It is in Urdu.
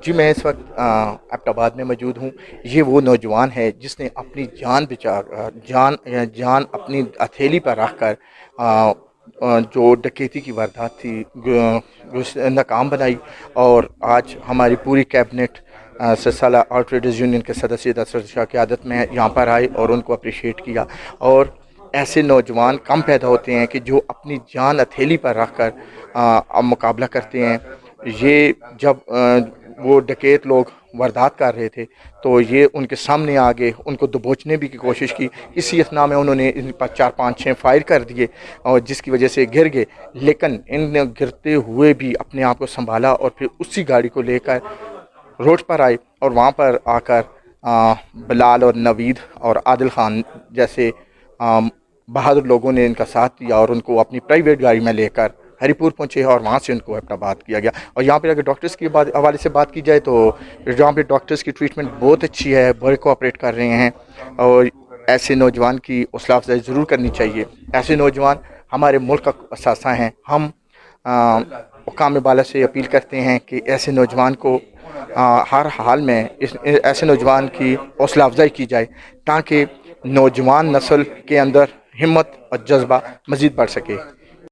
جی میں اس وقت ایبٹ میں موجود ہوں۔ یہ وہ نوجوان ہے جس نے اپنی جان بچا جان اپنی ہتھیلی پر رکھ کر جو ڈکیتی کی واردات تھی ناکام بنائی، اور آج ہماری پوری کیبنٹ سالہ آؤٹ ریڈرز یونین کے صدر اسرت شاہ قیادت میں یہاں پر آئے اور ان کو اپریشیٹ کیا۔ اور ایسے نوجوان کم پیدا ہوتے ہیں کہ جو اپنی جان ہتھیلی پر رکھ کر مقابلہ کرتے ہیں۔ یہ جب وہ ڈکیت لوگ واردات کر رہے تھے تو یہ ان کے سامنے آ گئے، ان کو دبوچنے بھی کی کوشش کی۔ اسی اثناء میں انہوں نے ان پر 4-5-6 فائر کر دیے اور جس کی وجہ سے گر گئے، لیکن ان نے گرتے ہوئے بھی اپنے آپ کو سنبھالا اور پھر اسی گاڑی کو لے کر روڈ پر آئے، اور وہاں پر آ کر بلال اور نوید اور عادل خان جیسے بہادر لوگوں نے ان کا ساتھ دیا اور ان کو اپنی پرائیویٹ گاڑی میں لے کر ہری پور پہنچے اور وہاں سے ان کو ایبٹ آباد کیا گیا۔ اور یہاں پہ اگر ڈاکٹرز کے حوالے سے بات کی جائے تو یہاں پہ ڈاکٹرز کی ٹریٹمنٹ بہت اچھی ہے، بڑے کوآپریٹ کر رہے ہیں، اور ایسے نوجوان کی حوصلہ افزائی ضرور کرنی چاہیے۔ ایسے نوجوان ہمارے ملک کا اثاثہ ہیں۔ ہم حکام بالا سے اپیل کرتے ہیں کہ ایسے نوجوان کو ہر حال میں ایسے نوجوان کی حوصلہ افزائی کی جائے تاکہ نوجوان نسل کے اندر ہمت اور جذبہ مزید بڑھ سکے۔